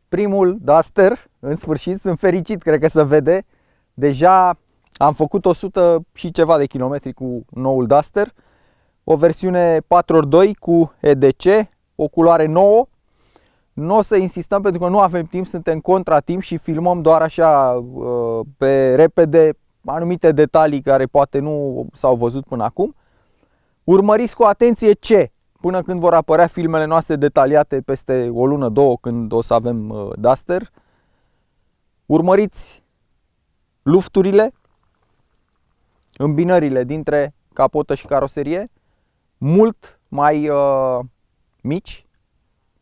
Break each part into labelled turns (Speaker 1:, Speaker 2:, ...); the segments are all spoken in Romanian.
Speaker 1: primul Duster, în sfârșit, sunt fericit, cred că se vede. Deja am făcut 100 și ceva de kilometri cu noul Duster. O versiune 4x2 cu EDC, o culoare nouă. Nu o să insistăm pentru că nu avem timp, suntem contra timp și filmăm doar așa pe repede anumite detalii care poate nu s-au văzut până acum. Urmăriți cu atenție ce? Până când vor apărea filmele noastre detaliate peste o lună, două, când o să avem Duster. Urmăriți lufturile, îmbinările dintre capotă și caroserie, mult mai mici,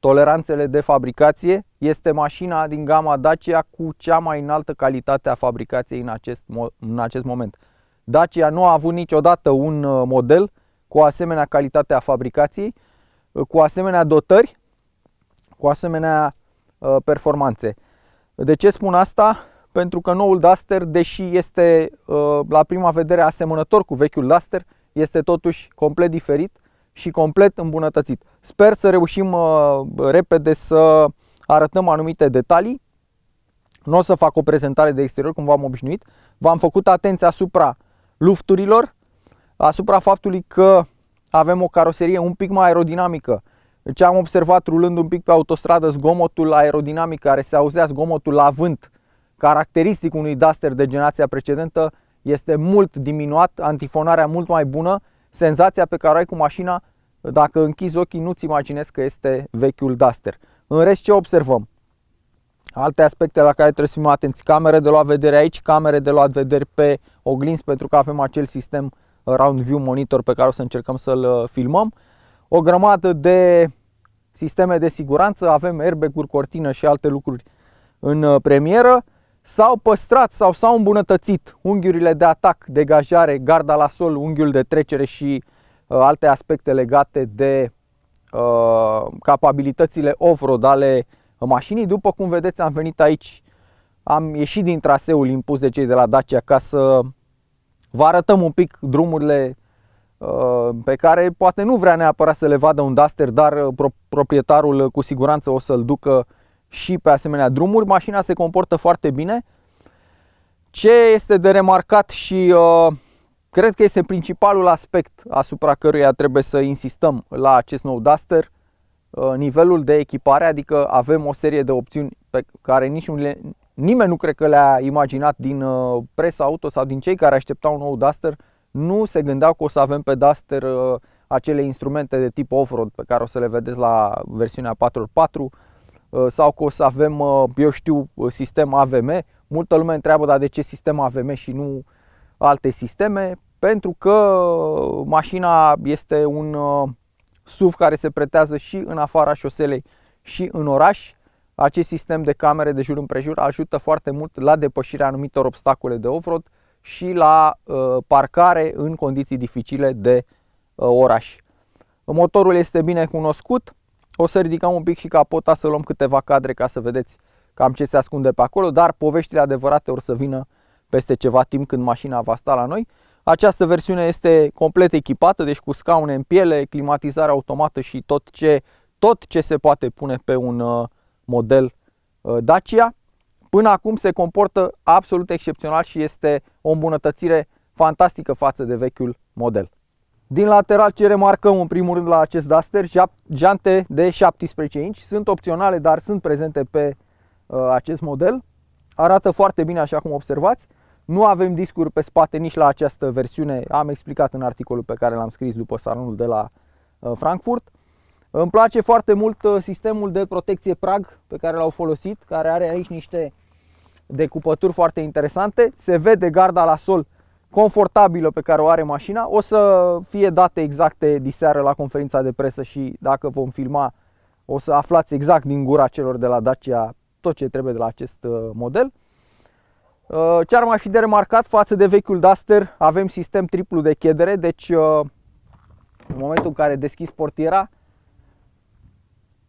Speaker 1: toleranțele de fabricație. Este mașina din gama Dacia cu cea mai înaltă calitate a fabricației în acest moment. Dacia nu a avut niciodată un model cu asemenea calitate a fabricației, cu asemenea dotări, cu asemenea performanțe. De ce spun asta? Pentru că noul Duster, deși este la prima vedere asemănător cu vechiul Duster, este totuși complet diferit și complet îmbunătățit. Sper să reușim repede să arătăm anumite detalii. Nu o să fac o prezentare de exterior cum v-am obișnuit. V-am făcut atenție asupra lufturilor, asupra faptului că avem o caroserie un pic mai aerodinamică. Ce am observat rulând un pic pe autostradă, zgomotul aerodinamic care se auzea, zgomotul la vânt, caracteristic unui Duster de generația precedentă, este mult diminuat, antifonarea mult mai bună, senzația pe care o ai cu mașina, dacă închizi ochii nu-ți imaginezi că este vechiul Duster. În rest, ce observăm? Alte aspecte la care trebuie să fim atenți: camere de luat vedere aici, camere de luat vedere pe oglinzi, pentru că avem acel sistem Round View Monitor pe care o să încercăm să-l filmăm. O grămadă de sisteme de siguranță, avem airbag-uri, cortină și alte lucruri în premieră. S-au păstrat sau s-au îmbunătățit unghiurile de atac, degajare, garda la sol, unghiul de trecere și alte aspecte legate de capabilitățile off-road ale mașinii. După cum vedeți, am venit aici, am ieșit din traseul impus de cei de la Dacia ca să vă arătăm un pic drumurile pe care poate nu vrea neapărat să le vadă un Duster, dar proprietarul cu siguranță o să-l ducă și pe asemenea drumuri. Mașina se comportă foarte bine. Ce este de remarcat și cred că este principalul aspect asupra căruia trebuie să insistăm la acest nou Duster, nivelul de echipare, adică avem o serie de opțiuni pe care nimeni nu cred că le-a imaginat din presa auto sau din cei care așteptau un nou Duster. Nu se gândeau că o să avem pe Duster acele instrumente de tip off-road pe care o să le vedeți la versiunea 4x4 sau că o să avem, eu știu, sistem AVM. Multă lume întreabă, dar de ce sistem AVM și nu alte sisteme? Pentru că mașina este un SUV care se pretează și în afara șoselei și în oraș. Acest sistem de camere de jur împrejur ajută foarte mult la depășirea anumitor obstacole de off-road și la parcare în condiții dificile de oraș. Motorul este bine cunoscut. O să ridicăm un pic și capota să luăm câteva cadre ca să vedeți cam ce se ascunde pe acolo, dar poveștile adevărate or să vină peste ceva timp când mașina va sta la noi. Această versiune este complet echipată, deci cu scaune în piele, climatizare automată și tot ce se poate pune pe un model Dacia. Până acum se comportă absolut excepțional și este o îmbunătățire fantastică față de vechiul model. Din lateral, ce remarcăm în primul rând la acest Duster? Jante de 17 inch, sunt opționale, dar sunt prezente pe acest model. Arată foarte bine, așa cum observați. Nu avem discuri pe spate nici la această versiune, am explicat în articolul pe care l-am scris după salonul de la Frankfurt. Îmi place foarte mult sistemul de protecție prag pe care l-au folosit, care are aici niște decupături foarte interesante. Se vede garda la sol confortabilă pe care o are mașina. O să fie date exacte diseară la conferința de presă și dacă vom filma o să aflați exact din gura celor de la Dacia tot ce trebuie de la acest model. Ce ar mai fi de remarcat față de vechiul Duster? Avem sistem triplu de chedere, deci în momentul în care deschizi portiera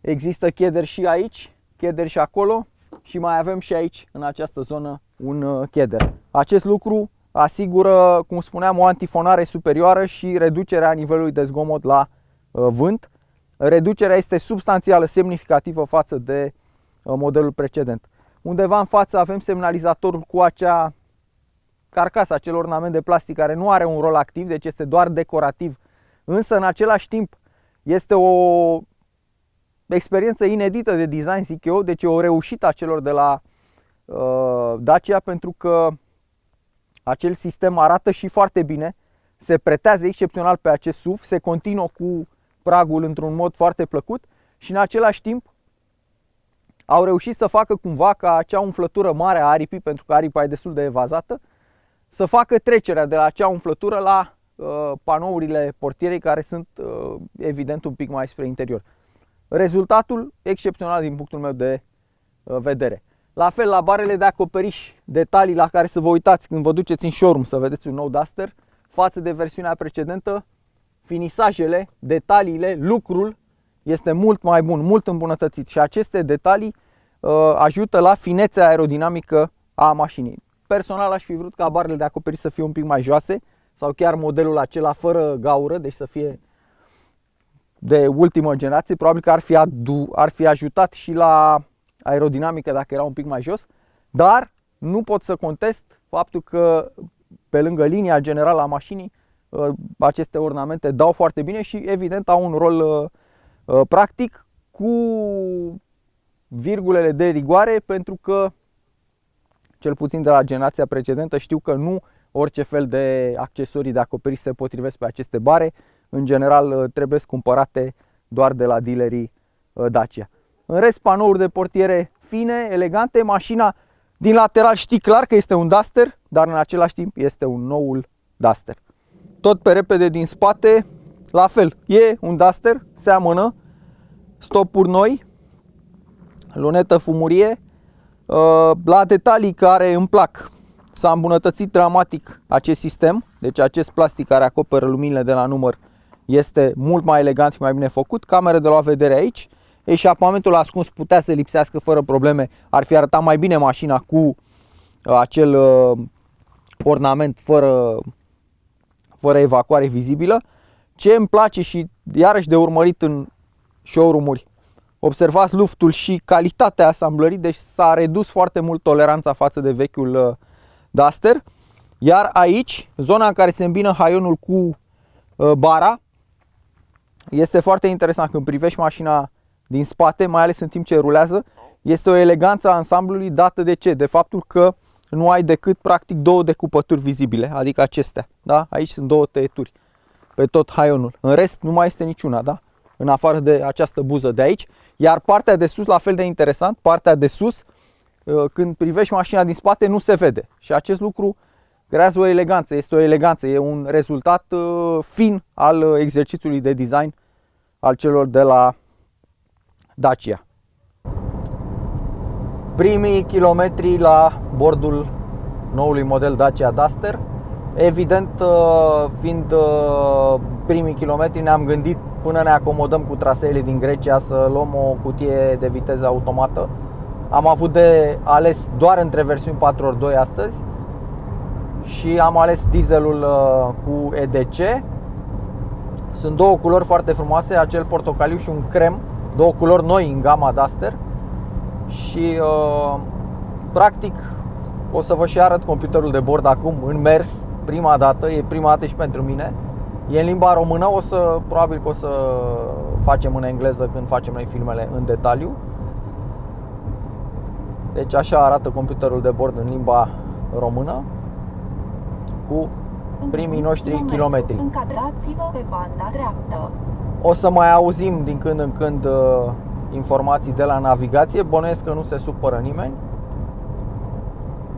Speaker 1: există chederi și aici, chederi și acolo și mai avem și aici în această zonă un cheder. Acest lucru asigură, cum spuneam, o antifonare superioară și reducerea nivelului de zgomot la vânt. Reducerea este substanțială, semnificativă față de modelul precedent. Undeva în față avem semnalizatorul cu acea carcasă, acel ornament de plastic care nu are un rol activ, deci este doar decorativ, însă în același timp este o experiență inedită de design, zic eu, deci e o reușită a celor de la Dacia, pentru că acel sistem arată și foarte bine, se pretează excepțional pe acest SUV, se continuă cu pragul într-un mod foarte plăcut și în același timp au reușit să facă cumva ca acea umflătură mare a aripii, pentru că aripa e destul de evazată, să facă trecerea de la acea umflătură la panourile portierei, care sunt evident un pic mai spre interior. Rezultatul excepțional din punctul meu de vedere. La fel, la barele de acoperiș, detalii la care să vă uitați când vă duceți în showroom să vedeți un nou Duster, față de versiunea precedentă, finisajele, detaliile, lucrul este mult mai bun, mult îmbunătățit și aceste detalii ajută la finețea aerodinamică a mașinii. Personal aș fi vrut ca barele de acoperiș să fie un pic mai joase sau chiar modelul acela fără gaură, deci să fie de ultimă generație. Probabil că ar fi ajutat și la aerodinamică dacă era un pic mai jos, dar nu pot să contest faptul că pe lângă linia generală a mașinii aceste ornamente dau foarte bine și evident au un rol practic, cu virgulele de rigoare, pentru că cel puțin de la generația precedentă știu că nu orice fel de accesorii de acoperiș se potrivesc pe aceste bare. În general trebuie cumpărate doar de la dealerii Dacia. În rest, panouri de portiere fine, elegante. Mașina din lateral știi clar că este un Duster, dar în același timp este un noul Duster. Tot pe repede din spate, la fel, e un Duster, seamănă, stopuri noi, lunetă fumurie. La detalii care îmi plac, s-a îmbunătățit dramatic acest sistem, deci acest plastic care acoperă luminile de la număr este mult mai elegant și mai bine făcut. Camere de la vedere aici, eșapamentul ascuns putea să lipsească fără probleme, ar fi arătat mai bine mașina cu acel ornament fără evacuare vizibilă. Ce îmi place și iarăși de urmărit în showroom-uri, observați luftul și calitatea asamblării, deci s-a redus foarte mult toleranța față de vechiul Duster. Iar aici, zona în care se îmbină haionul cu bara, este foarte interesant când privești mașina din spate, mai ales în timp ce rulează. Este o eleganță a ansamblului dată de ce? De faptul că nu ai decât practic două decupături vizibile, adică acestea, da? Aici sunt două tăieturi pe tot haionul. În rest nu mai este niciuna, da? În afară de această buză de aici. Iar partea de sus, la fel de interesant, partea de sus, când privești mașina din spate, nu se vede. Și acest lucru creează o eleganță, este o eleganță, e un rezultat fin al exercițiului de design al celor de la Dacia. Primii kilometri la bordul noului model Dacia Duster. Evident, fiind primii kilometri, ne-am gândit până ne acomodăm cu traseele din Grecia să luăm o cutie de viteză automată. Am avut de ales doar între versiuni 4x2 astăzi și am ales dieselul cu EDC. Sunt două culori foarte frumoase, acel portocaliu și un crem, două culori noi în gama Duster. Și practic o să vă și arăt computerul de bord acum în mers, prima dată, e prima dată și pentru mine. E în limba română, probabil că o să facem în engleză când facem noi filmele în detaliu. Deci așa arată computerul de bord în limba română cu primii noștri kilometri.
Speaker 2: Încadrați-vă pe banda dreaptă.
Speaker 1: O să mai auzim din când în când informații de la navigație, bănuiesc că nu se supără nimeni.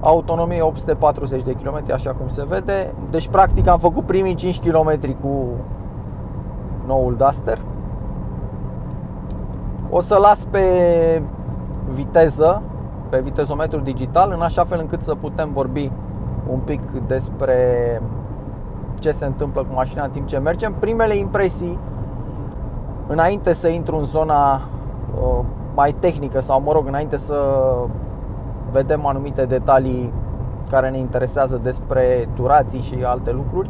Speaker 1: Autonomie 840 de km, așa cum se vede. Deci practic am făcut primii 5 km cu noul Duster. O să las pe viteză, pe vitezometru digital, în așa fel încât să putem vorbi un pic despre ce se întâmplă cu mașina în timp ce mergem. Primele impresii, înainte să intru în zona mai tehnică sau, mă rog, înainte să vedem anumite detalii care ne interesează despre durații și alte lucruri,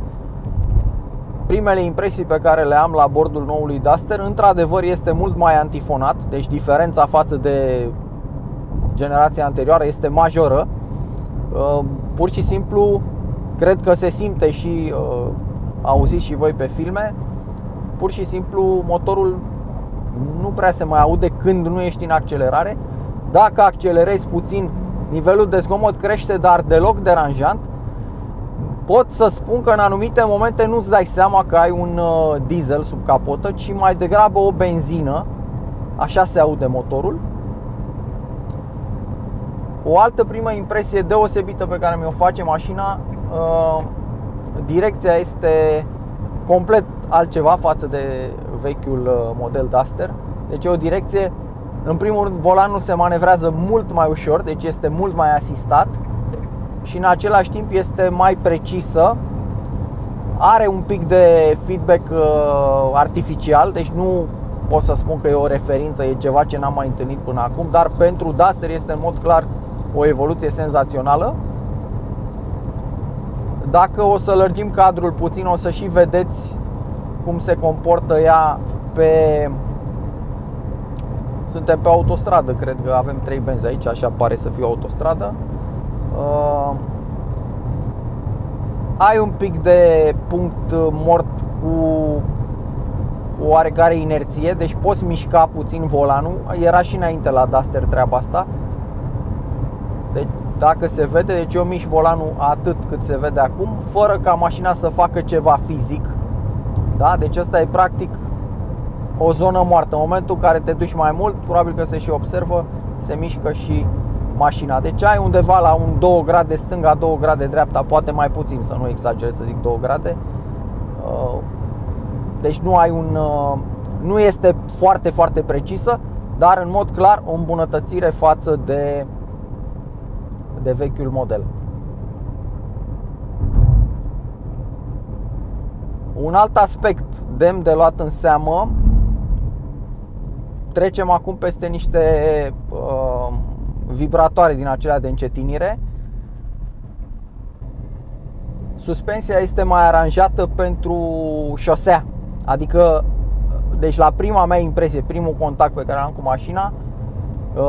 Speaker 1: primele impresii pe care le am la bordul noului Duster, într-adevăr este mult mai antifonat. Deci diferența față de generația anterioară este majoră. Pur și simplu cred că se simte și auziți și voi pe filme. Pur și simplu motorul nu prea se mai aude când nu ești în accelerare. Dacă accelerezi puțin, nivelul de zgomot crește, dar deloc deranjant. Pot să spun că în anumite momente nu-ți dai seama că ai un diesel sub capotă, ci mai degrabă o benzină. Așa se aude motorul. O altă primă impresie deosebită pe care mi-o face mașina, direcția este complet altceva față de vechiul model Duster. Deci e o direcție, în primul rând, volanul se manevrează mult mai ușor, deci este mult mai asistat și în același timp este mai precisă. Are un pic de feedback artificial, deci nu pot să spun că e o referință, e ceva ce n-am mai întâlnit până acum, dar pentru Duster este în mod clar o evoluție senzațională. Dacă o să lărgim cadrul puțin, o să și vedeți cum se comportă ea pe... Suntem pe autostradă, cred că avem 3 benzi aici, așa pare să fie o autostradă. Ai un pic de punct mort cu o oarecare inerție, deci poți mișca puțin volanul. Era și înainte la Duster treaba asta. Deci dacă se vede, deci eu mișc volanul atât cât se vede acum, fără ca mașina să facă ceva fizic. Da? Deci asta e practic o zonă moartă. În momentul în care te duci mai mult, probabil că se și observă, se mișcă și mașina. Deci ai undeva la un 2 grade stânga, 2 grade dreapta, poate mai puțin, să nu exagerez să zic 2 grade. Deci nu ai nu este foarte, foarte precisă, dar în mod clar o îmbunătățire față de vechiul model. Un alt aspect demn de luat în seamă, trecem acum peste niște vibratoare din acelea de încetinire. Suspensia este mai aranjată pentru șosea. Adică, deci la prima mea impresie, primul contact pe care l-am cu mașina,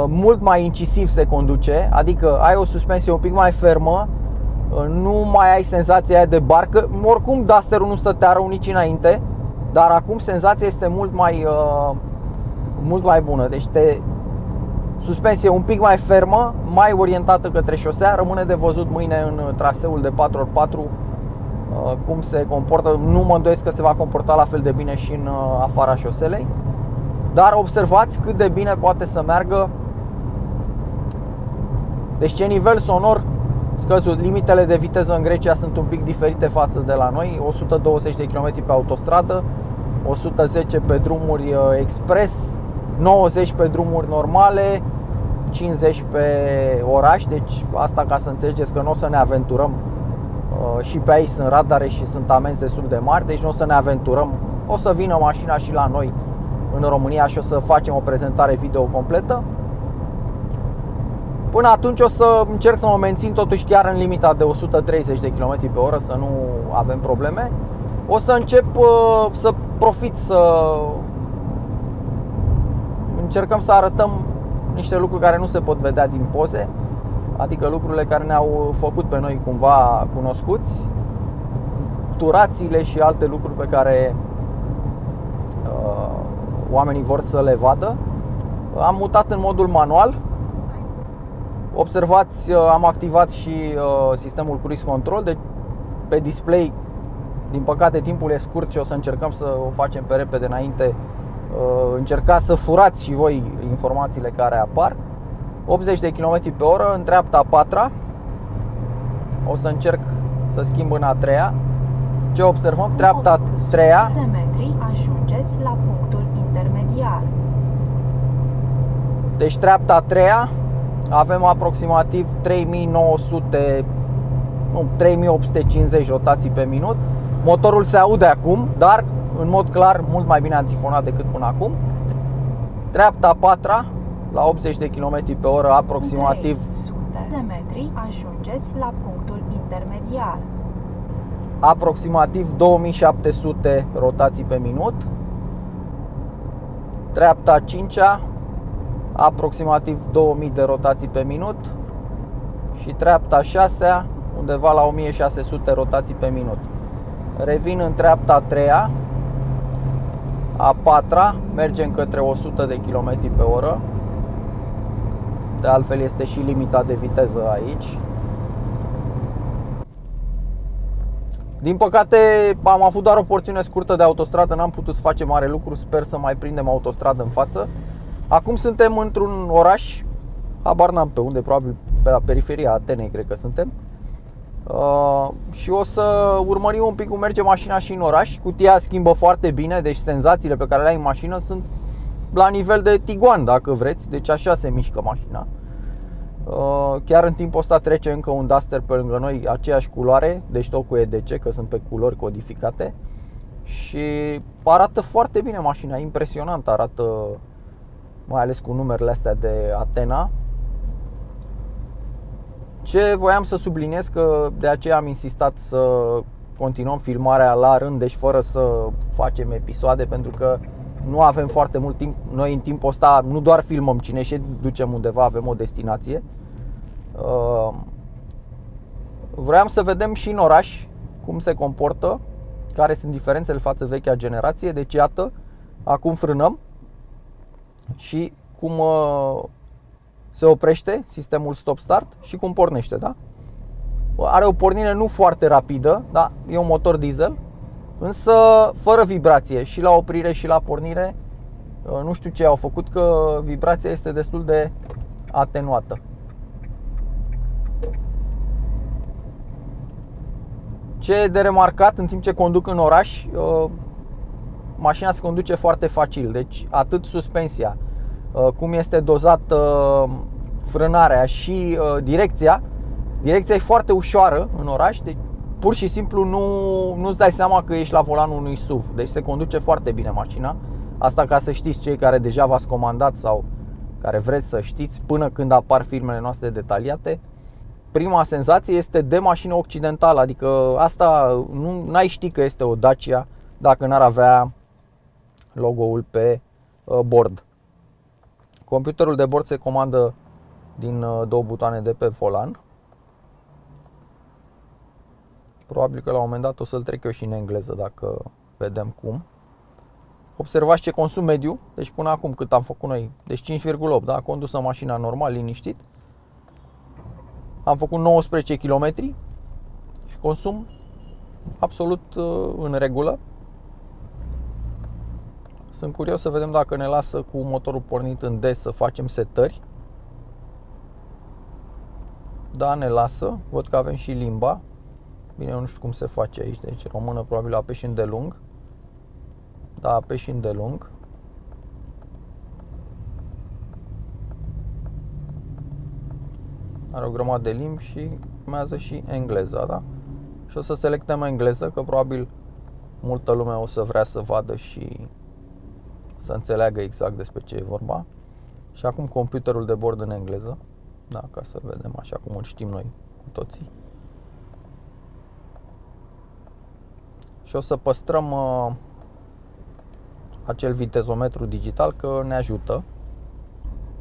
Speaker 1: mult mai incisiv se conduce. Adică ai o suspensie un pic mai fermă, nu mai ai senzația aia de barcă. Oricum Duster-ul nu stătea rău nici înainte, dar acum senzația este mult mai bună. Deci suspensie un pic mai fermă, mai orientată către șosea. Rămâne de văzut mâine în traseul de 4x4 cum se comportă. Nu mă îndoiesc că se va comporta la fel de bine și în afara șoselei. Dar observați cât de bine poate să meargă. Deci ce nivel sonor scăzut. Limitele de viteză în Grecia sunt un pic diferite față de la noi. 120 de km pe autostradă, 110 pe drumuri expres, 90 pe drumuri normale, 50 pe oraș. Deci asta ca să înțelegeți că nu o să ne aventurăm. Și pe aici sunt radare și sunt amenzi destul de mari. Deci nu o să ne aventurăm. O să vină mașina și la noi în România și o să facem o prezentare video completă. Până atunci o să încerc să mă mențin totuși chiar în limita de 130 de km pe oră, să nu avem probleme. O să încep să profit, să încercăm să arătăm niște lucruri care nu se pot vedea din poze. Adică lucrurile care ne-au făcut pe noi cumva cunoscuți, turațiile și alte lucruri pe care oamenii vor să le vadă. Am mutat în modul manual. Observați, am activat și sistemul Cruise Control. Deci pe display, din păcate timpul e scurt și o să încercăm să o facem pe repede înainte. Încercați să furați și voi informațiile care apar. 80 de km pe oră în dreapta a patra. O să încerc să schimb în a treia. Ce observăm? Dreapta a treia.
Speaker 2: De metri ajungeți la punctul intermediar.
Speaker 1: Deci dreapta a treia. Avem aproximativ 3850 rotații pe minut. Motorul se aude acum, dar în mod clar mult mai bine antifonat decât până acum. Dreapta a patra, la 80 de km pe oră, aproximativ
Speaker 2: 300 de metri ajungeți la punctul intermediar.
Speaker 1: Aproximativ 2700 rotații pe minut. Dreapta a cincea, aproximativ 2000 de rotații pe minut și treapta 6-a undeva la 1600 rotații pe minut. Revin în treapta 3-a, a 4-a mergem către 100 de km pe oră. De altfel este și limita de viteză aici. Din păcate am avut doar o porțiune scurtă de autostradă, n-am putut să facem mare lucru, sper să mai prindem autostradă în față. Acum suntem într-un oraș, habar n-am pe unde, probabil pe la periferia Atenei cred că suntem. Și o să urmărim un pic cum merge mașina și în oraș. Cutia schimbă foarte bine, deci senzațiile pe care le ai în mașină sunt la nivel de Tiguan, dacă vreți, deci așa se mișcă mașina. Chiar în timpul ăsta trece încă un Duster pe lângă noi, aceeași culoare, deci tot cu EDC, că sunt pe culori codificate. Și arată foarte bine mașina, impresionant arată, mai ales cu numerele astea de Atena. Ce voiam să subliniez, că de aceea am insistat să continuăm filmarea la rând, deci fără să facem episoade, pentru că nu avem foarte mult timp. Noi în timpul ăsta nu doar filmăm, ci ne și ducem undeva, avem o destinație. Vreau să vedem și în oraș cum se comportă, care sunt diferențele față de vechea generație. Deci iată, acum frânăm și cum se oprește sistemul stop-start și cum pornește, da? Are o pornire nu foarte rapidă, da? E un motor diesel, însă fără vibrație și la oprire și la pornire. Nu știu ce au făcut, că vibrația este destul de atenuată. Ce e de remarcat în timp ce conduc în oraș, mașina se conduce foarte facil, deci atât suspensia, cum este dozată frânarea și direcția e foarte ușoară în oraș, deci pur și simplu nu-ți dai seama că ești la volanul unui SUV. Deci se conduce foarte bine mașina. Asta ca să știți, cei care deja v-ați comandat sau care vreți să știți până când apar filmele noastre detaliate. Prima senzație este de mașină occidentală, adică asta n-ai ști că este o Dacia dacă n-ar avea logo-ul pe bord. Computerul de bord se comandă din două butoane de pe volan. Probabil că la un moment dat o să-l trec eu și în engleză, dacă vedem cum. Observați ce consum mediu, deci până acum cât am făcut noi, deci 5,8, da? Condusă mașina normal, liniștit. Am făcut 19 km și consum absolut în regulă. Sunt curios să vedem dacă ne lasă cu motorul pornit în D să facem setări. Da, ne lasă, văd că avem și limba. Bine, eu nu știu cum se face aici, deci română probabil apeși îndelung. Da, apeși îndelung. Are o grămadă de limbi și urmează și engleza, da? Și o să selectăm engleză, că probabil multă lume o să vrea să vadă și să înțeleagă exact despre ce e vorba. Și acum computerul de bord în engleză, da, ca să vedem așa cum îl știm noi cu toții. Și o să păstrăm acel vitezometru digital, că ne ajută.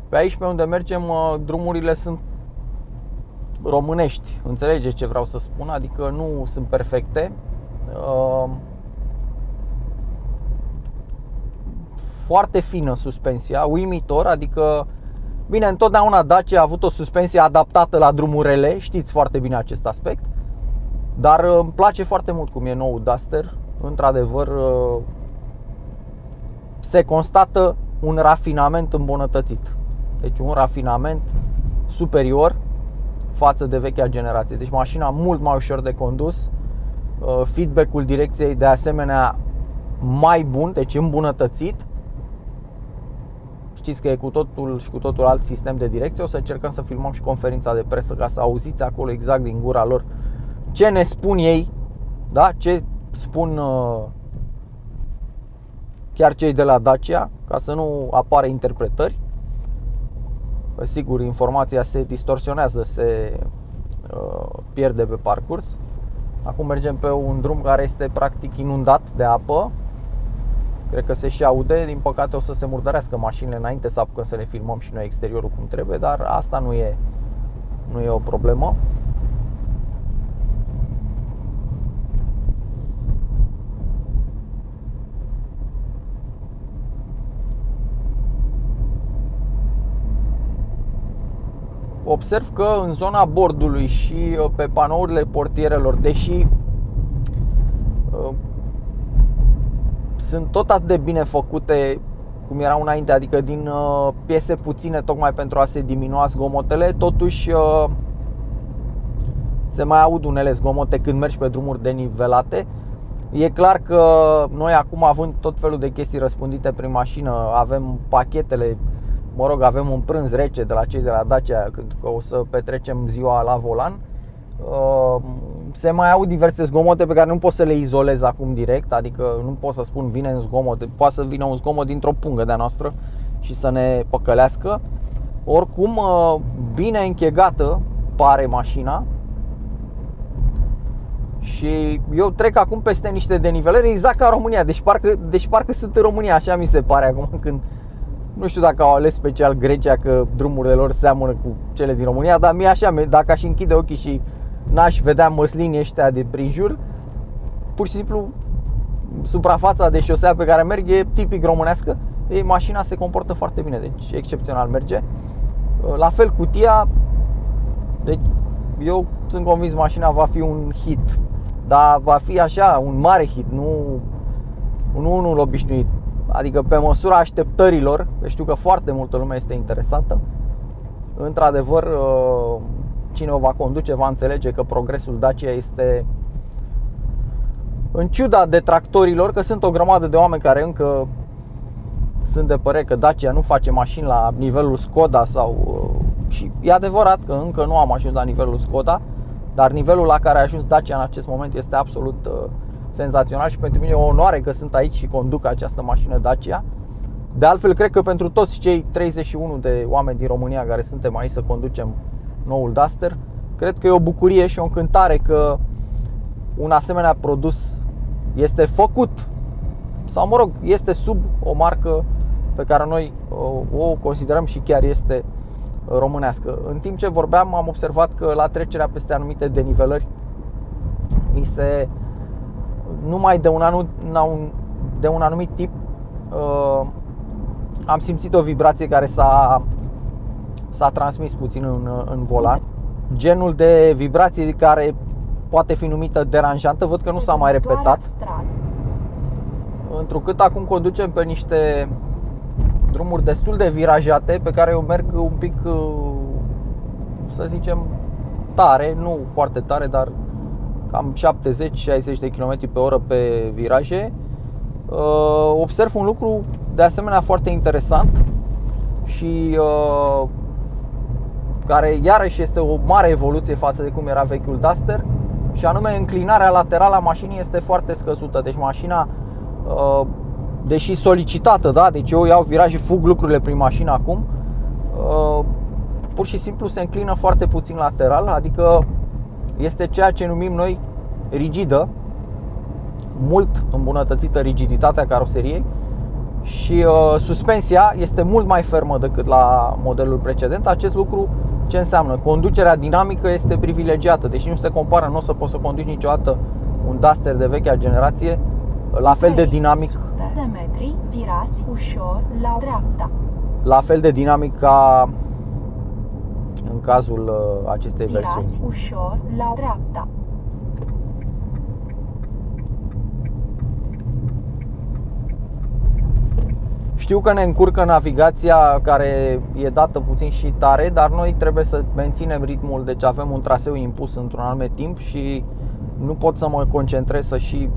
Speaker 1: Pe aici pe unde mergem, drumurile sunt românești. Înțelegeți ce vreau să spun? Adică nu sunt perfecte. Foarte fină suspensia, uimitor, adică bine, întotdeauna Dacia a avut o suspensie adaptată la drumurile, știți foarte bine acest aspect. Dar îmi place foarte mult cum e nou Duster. Într-adevăr, se constată un rafinament îmbunătățit. Deci un rafinament superior față de vechea generație. Deci mașina mult mai ușor de condus. Feedback-ul direcției de asemenea mai bun, deci îmbunătățit. Știți că e cu totul și cu totul alt sistem de direcție. O să încercăm să filmăm și conferința de presă ca să auziți acolo exact din gura lor ce ne spun ei, da? Ce spun chiar cei de la Dacia, ca să nu apară interpretări. Sigur, informația se distorsionează, se pierde pe parcurs. Acum mergem pe un drum care este practic inundat de apă. Cred că se și aude, din păcate o să se murdărească mașinile înainte să apucăm să le filmăm și noi exteriorul cum trebuie, dar asta nu e o problemă. Observ că în zona bordului și pe panourile portierelor, deși sunt tot atât de bine făcute cum erau înainte, adică din piese puține tocmai pentru a se diminua zgomotele, totuși se mai aud unele zgomote când mergi pe drumuri denivelate. E clar că noi acum, având tot felul de chestii răspândite prin mașină, avem pachetele, avem un prânz rece de la cei de la Dacia, pentru că o să petrecem ziua la volan. Se mai aud diverse zgomote pe care nu pot să le izolez acum direct, adică nu pot să spun vine un zgomot, poate să vină un zgomot dintr-o pungă de-a noastră și să ne păcălească. Oricum, bine închegată pare mașina. Și eu trec acum peste niște denivelări exact ca România, deci parcă sunt în România, așa mi se pare acum când... Nu știu dacă au ales special Grecia, că drumurile lor seamănă cu cele din România, dar mie așa, dacă aș închide ochii și n-aș vedea măslinii ăștia de prin jur, pur și simplu suprafața de șosea pe care merg e tipic românească. Mașina se comportă foarte bine, deci excepțional merge. La fel cutia, deci eu sunt convins mașina va fi un hit, dar va fi așa, un mare hit, nu unul obișnuit. Adică pe măsura așteptărilor, știu că foarte multă lume este interesată. Într-adevăr, cine o va conduce va înțelege că progresul Dacia este, în ciuda detractorilor, că sunt o grămadă de oameni care încă sunt de părere că Dacia nu face mașini la nivelul Skoda și e adevărat că încă nu am ajuns la nivelul Skoda, dar nivelul la care a ajuns Dacia în acest moment este absolut senzațional și pentru mine e o onoare că sunt aici și conduc această mașină Dacia. De altfel, cred că pentru toți cei 31 de oameni din România care suntem aici să conducem noul Duster, cred că e o bucurie și o încântare că un asemenea produs este făcut sau este sub o marcă pe care noi o considerăm și chiar este românească. În timp ce vorbeam, am observat că la trecerea peste anumite denivelări numai de un anumit tip am simțit o vibrație care s-a transmis puțin în volan. Genul de vibrație care poate fi numită deranjantă, văd că nu s-a mai repetat. Întrucât acum conducem pe niște drumuri destul de virajate, pe care eu merg un pic, să zicem, tare, nu foarte tare, dar cam 70-60 de km pe oră pe viraje. Observ un lucru de asemenea foarte interesant și care iarăși este o mare evoluție față de cum era vechiul Duster, și anume înclinarea laterală a mașinii este foarte scăzută. Deci mașina, deși solicitată, da? Deci eu iau viraje, fug lucrurile prin mașină acum, pur și simplu se înclină foarte puțin lateral, adică este ceea ce numim noi rigidă, mult îmbunătățită rigiditatea caroseriei, și suspensia este mult mai fermă decât la modelul precedent. Acest lucru ce înseamnă? Conducerea dinamică este privilegiată, deși nu se compară, nu o să poți să conduci niciodată un Duster de vechea generație la fel de dinamic.
Speaker 2: De metri, virați ușor la dreapta.
Speaker 1: La fel de dinamic ca în cazul acestei versiuni.
Speaker 2: Virați ușor la dreapta.
Speaker 1: Știu că ne încurcă navigația, care e dată puțin și tare, dar noi trebuie să menținem ritmul, deci avem un traseu impus într-un anume timp și nu pot să mă concentrez să și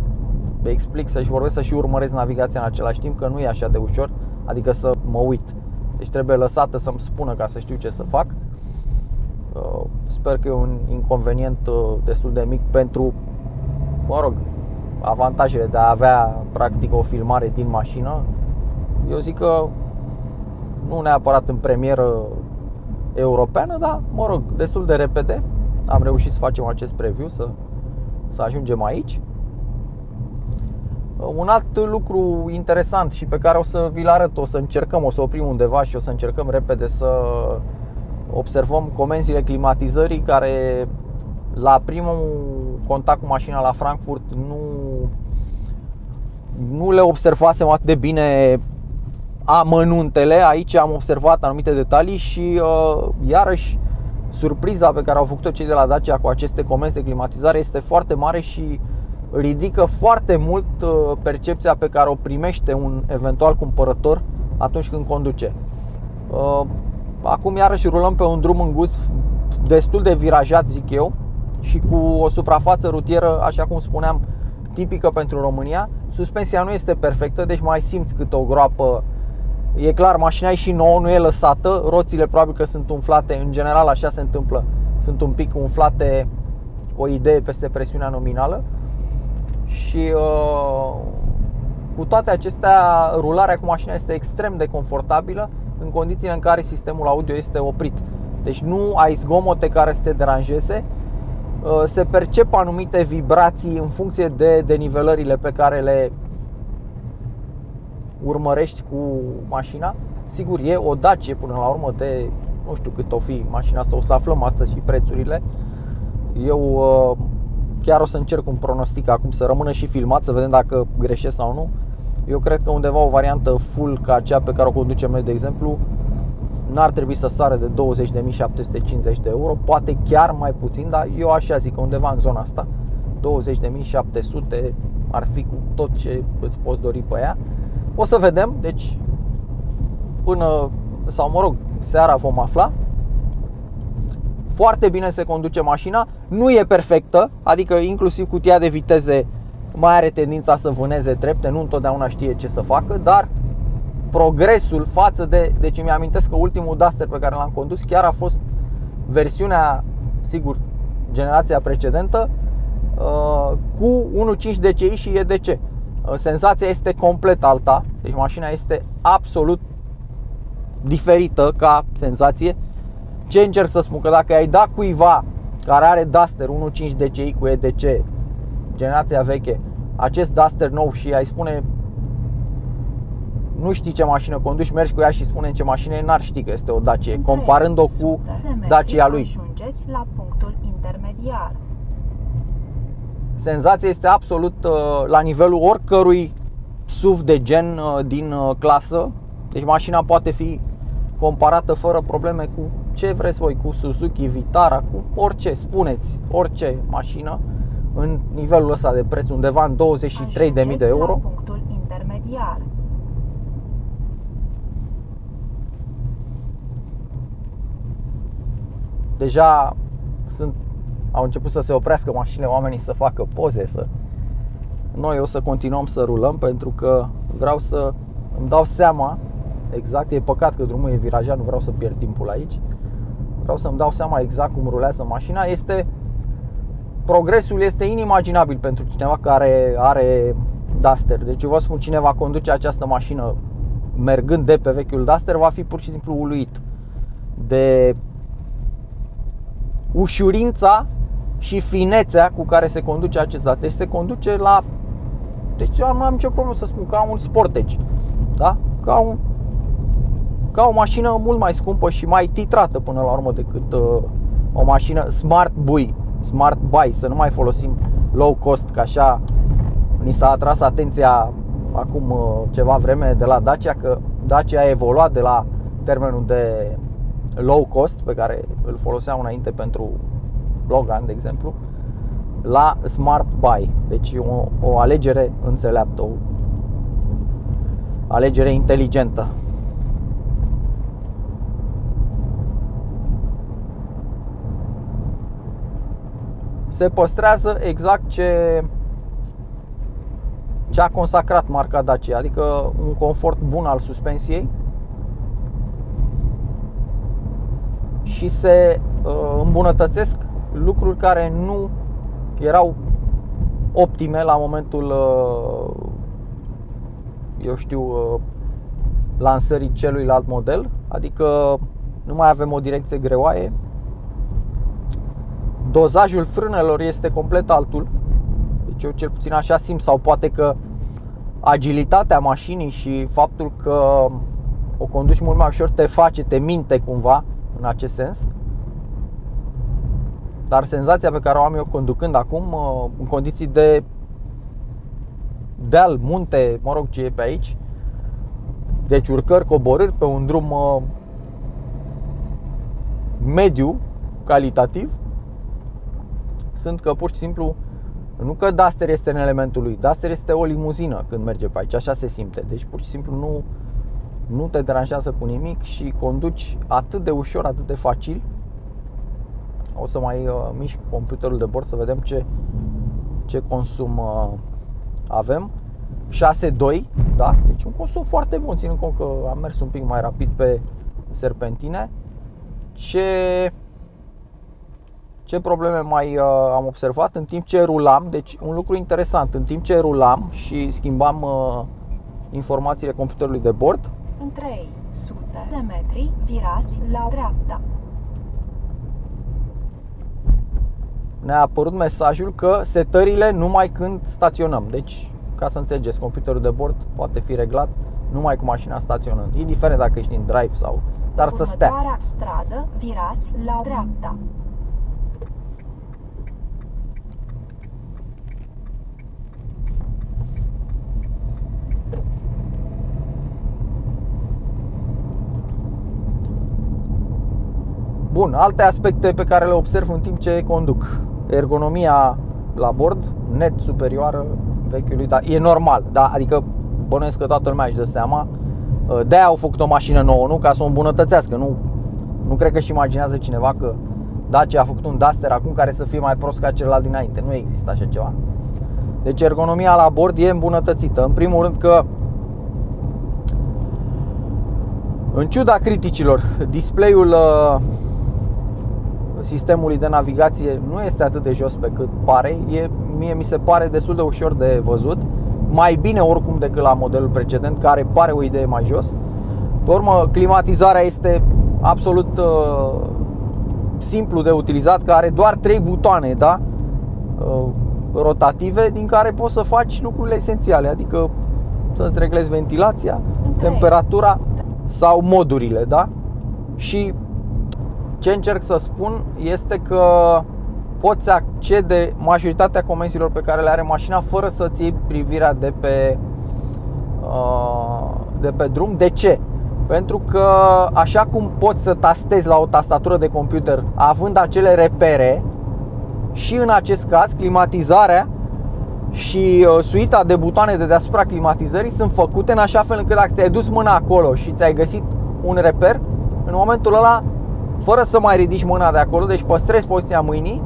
Speaker 1: explic, să și vorbesc, să și urmăresc navigația în același timp, că nu e așa de ușor, adică să mă uit. Deci trebuie lăsată să-mi spună ca să știu ce să fac. Sper că e un inconvenient destul de mic pentru, avantajele de a avea practic o filmare din mașină. Eu zic că nu neapărat în premieră europeană, dar destul de repede am reușit să facem acest preview, să ajungem aici. Un alt lucru interesant și pe care o să vi-l arăt, o să încercăm, o să oprim undeva și o să încercăm repede să observăm comenzile climatizării care la primul contact cu mașina la Frankfurt nu le observasem atât de bine amănuntele. Aici am observat anumite detalii și iarăși surpriza pe care au făcut-o cei de la Dacia cu aceste comenzi de climatizare este foarte mare și ridică foarte mult percepția pe care o primește un eventual cumpărător atunci când conduce. Acum iarăși rulăm pe un drum îngust, destul de virajat, zic eu, și cu o suprafață rutieră, așa cum spuneam, tipică pentru România. Suspensia nu este perfectă, deci mai simți câte o groapă. E clar, mașina e și nouă, nu e lăsată. Roțile probabil că sunt umflate, în general așa se întâmplă. Sunt un pic umflate, o idee peste presiunea nominală. Și cu toate acestea, rularea cu mașina este extrem de confortabilă în condițiile în care sistemul audio este oprit. Deci nu ai zgomote care să te deranjeze. Se percep anumite vibrații în funcție de denivelările pe care le urmărești cu mașina. Sigur, e o Dacia până la urmă de, nu știu cât o fi mașina asta, o să aflăm astăzi și prețurile. Eu chiar o să încerc un pronostic acum, să rămână și filmat, să vedem dacă greșesc sau nu. Eu cred că undeva o variantă full ca cea pe care o conducem noi, de exemplu, n-ar trebui să sară de 20.750 de euro, poate chiar mai puțin, dar eu așa zic că undeva în zona asta 20.700 ar fi cu tot ce îți poți dori pe ea. O să vedem, deci până, sau mă rog, seara vom afla. Foarte bine se conduce mașina, nu e perfectă, adică inclusiv cutia de viteze mai are tendința să vâneze trepte, nu întotdeauna știe ce să facă, dar progresul față de... Deci îmi amintesc că ultimul Duster pe care l-am condus chiar a fost versiunea, sigur, generația precedentă, cu 1.5 DCI și EDC. Senzația este complet alta, deci mașina este absolut diferită ca senzație. Ce încerc să spun? Că dacă ai da cuiva care are Duster 1.5 DCI cu EDC, generația veche, acest Duster nou și ai spune nu știi ce mașină conduci, mergi cu ea și spune ce mașină e, n-ar ști că este o Dacia, comparând-o cu Dacia lui.
Speaker 2: Ajungeți la punctul intermediar.
Speaker 1: Senzația este absolut la nivelul oricărui SUV de gen din clasă. Deci mașina poate fi comparată fără probleme cu ce vreți voi, cu Suzuki Vitara, cu orice, spuneți, orice mașină în nivelul ăsta de preț, undeva în 23.000 de euro.
Speaker 2: La punctul intermediar.
Speaker 1: Deja au început să se oprească mașinile, oamenii să facă poze, Noi o să continuăm să rulăm pentru că vreau să îmi dau seama exact, e păcat că drumul e virajat, nu vreau să pierd timpul aici. Vreau să-mi dau seama exact cum rulează mașina. Progresul este inimaginabil pentru cineva care are Duster. Deci eu vă spun, cine va conduce această mașină mergând de pe vechiul Duster va fi pur și simplu uluit de ușurința și finețea cu care se conduce acest Duster. Deci se conduce deci eu nu am nicio problemă să spun, ca un Sportage, da? Ca o mașină mult mai scumpă și mai titrată până la urmă decât o mașină Smart Buy, să nu mai folosim low cost, că așa ni s-a atras atenția acum ceva vreme de la Dacia, că Dacia a evoluat de la termenul de low cost pe care îl foloseam înainte pentru Logan, de exemplu, la Smart Buy. Deci o alegere înțeleaptă, o alegere inteligentă. Se păstrează exact ce a consacrat marca Dacia, adică un confort bun al suspensiei și se îmbunătățesc lucruri care nu erau optime la momentul lansării celuilalt model, adică nu mai avem o direcție greoaie, dozajul frânelor este complet altul. Deci eu cel puțin așa simt, sau poate că agilitatea mașinii și faptul că o conduci mult mai ușor te minte cumva în acest sens. Dar senzația pe care o am eu conducând acum, în condiții de deal, munte, mă rog ce e pe aici, deci urcări, coborâri pe un drum mediu, calitativ, sunt că pur și simplu, nu că Duster este în elementul lui, Duster este o limuzină când merge pe aici, așa se simte. Deci pur și simplu nu te deranjează cu nimic și conduci atât de ușor, atât de facil. O să mai mișc computerul de bord să vedem ce consum avem. 6.2, da? Deci un consum foarte bun, ținând cont că am mers un pic mai rapid pe serpentine. Ce probleme mai am observat în timp ce rulam? Deci un lucru interesant, în timp ce rulam și schimbam informațiile computerului de bord,
Speaker 2: În 300 de metri, virați la dreapta.
Speaker 1: ne-a apărut mesajul că setările numai când staționăm. Deci, ca să înțelegeți, computerul de bord poate fi reglat numai cu mașina staționând, indiferent dacă ești în drive sau, dar să stea.
Speaker 2: Următoarea stradă, virați la dreapta.
Speaker 1: Bun, alte aspecte pe care le observ în timp ce conduc. Ergonomia la bord, net superioară vechiului, dar e normal, da? Adică bănuiesc că toată lumea își dă seama. De-aia au făcut o mașină nouă, nu? Ca să o îmbunătățească. Nu cred că își imaginează cineva că Dacia a făcut un Duster acum care să fie mai prost ca celălalt dinainte. Nu există așa ceva. Deci ergonomia la bord e îmbunătățită. În primul rând că, în ciuda criticilor, display-ul sistemului de navigație nu este atât de jos pe cât pare. Mie mi se pare destul de ușor de văzut. Mai bine oricum decât la modelul precedent, care pare o idee mai jos. Pe urmă, climatizarea este absolut simplu de utilizat, că are doar 3 butoane, da? Rotative, din care poți să faci lucrurile esențiale, adică să-ți reglezi ventilația, temperatura sau modurile, da? Și ce încerc să spun este că poți accede majoritatea comenzilor pe care le are mașina fără să-ți iei privirea de pe drum. De ce? Pentru că așa cum poți să tastezi la o tastatură de computer având acele repere, și în acest caz climatizarea și suita de butoane de deasupra climatizării sunt făcute în așa fel încât dacă ți-ai dus mâna acolo și ți-ai găsit un reper, în momentul ăla, fără să mai ridici mâna de acolo, deci păstrezi poziția mâinii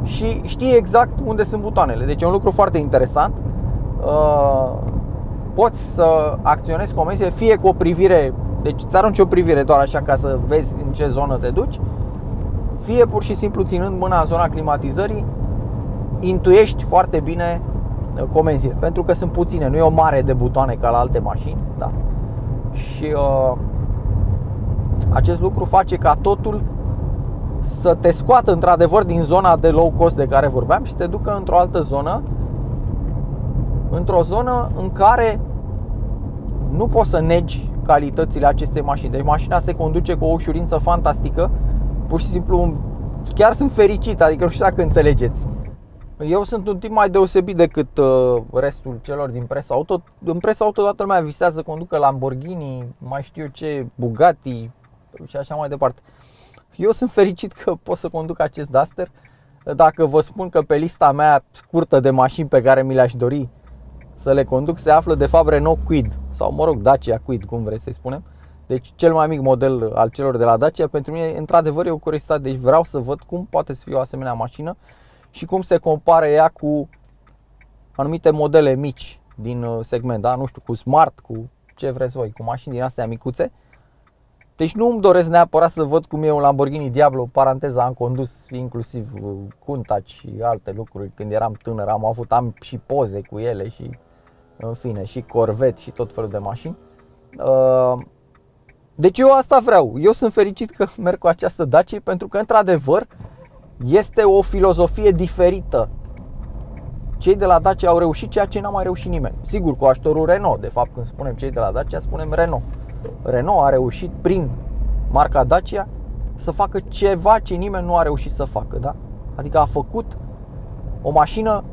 Speaker 1: și știi exact unde sunt butoanele. Deci e un lucru foarte interesant. Poți să acționezi comenzile fie cu o privire, deci îți arunci o privire doar așa ca să vezi în ce zonă te duci, fie pur și simplu ținând mâna în zona climatizării, intuiești foarte bine comenzile, pentru că sunt puține, nu e o mare de butoane ca la alte mașini, da? Și acest lucru face ca totul să te scoată într-adevăr din zona de low cost de care vorbeam și să te ducă într-o altă zonă, într-o zonă în care nu poți să negi calitățile acestei mașini. Deci mașina se conduce cu o ușurință fantastică. Pur și simplu chiar sunt fericit, adică nu știu dacă înțelegeți. Eu sunt un tip mai deosebit decât restul celor din presa auto. În presa auto toată lumea visează să conducă Lamborghini, mai știu eu ce, Bugatti și așa mai departe. Eu sunt fericit că pot să conduc acest Duster. Dacă vă spun că pe lista mea scurtă de mașini pe care mi le-aș dori să le conduc se află de fapt Renault Kwid, sau mă rog Dacia Kwid, cum vreți să-i spunem. Deci cel mai mic model al celor de la Dacia, pentru mine într-adevăr e o curiozitate. Deci vreau să văd cum poate să fie o asemenea mașină și cum se compară ea cu anumite modele mici din segment, da? Nu știu, cu Smart, cu ce vreți voi, cu mașini din astea micuțe. Deci nu îmi doresc neapărat să văd cum e un Lamborghini Diablo, paranteza, am condus inclusiv Countach și alte lucruri când eram tânăr, am și poze cu ele și în fine, și Corvette și tot felul de mașini. Deci eu asta vreau, eu sunt fericit că merg cu această Dacia pentru că într-adevăr este o filozofie diferită cei de la Dacia au reușit ceea ce n-a mai reușit nimeni. Sigur, cu ajutorul Renault. De fapt, când spunem cei de la Dacia, spunem Renault. Renault a reușit prin marca Dacia să facă ceva ce nimeni nu a reușit să facă, da? Adică a făcut o mașină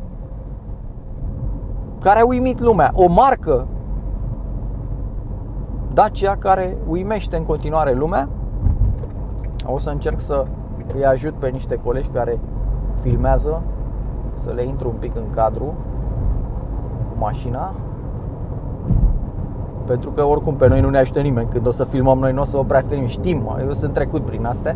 Speaker 1: care a uimit lumea, o marcă Dacia care uimește în continuare lumea. O să încerc să îi ajut pe niște colegi care filmează, să le intru un pic în cadru cu mașina, pentru că oricum pe noi nu ne ajută nimeni. Când o să filmăm noi, nu o să oprească nimeni. Știm, eu sunt trecut prin astea.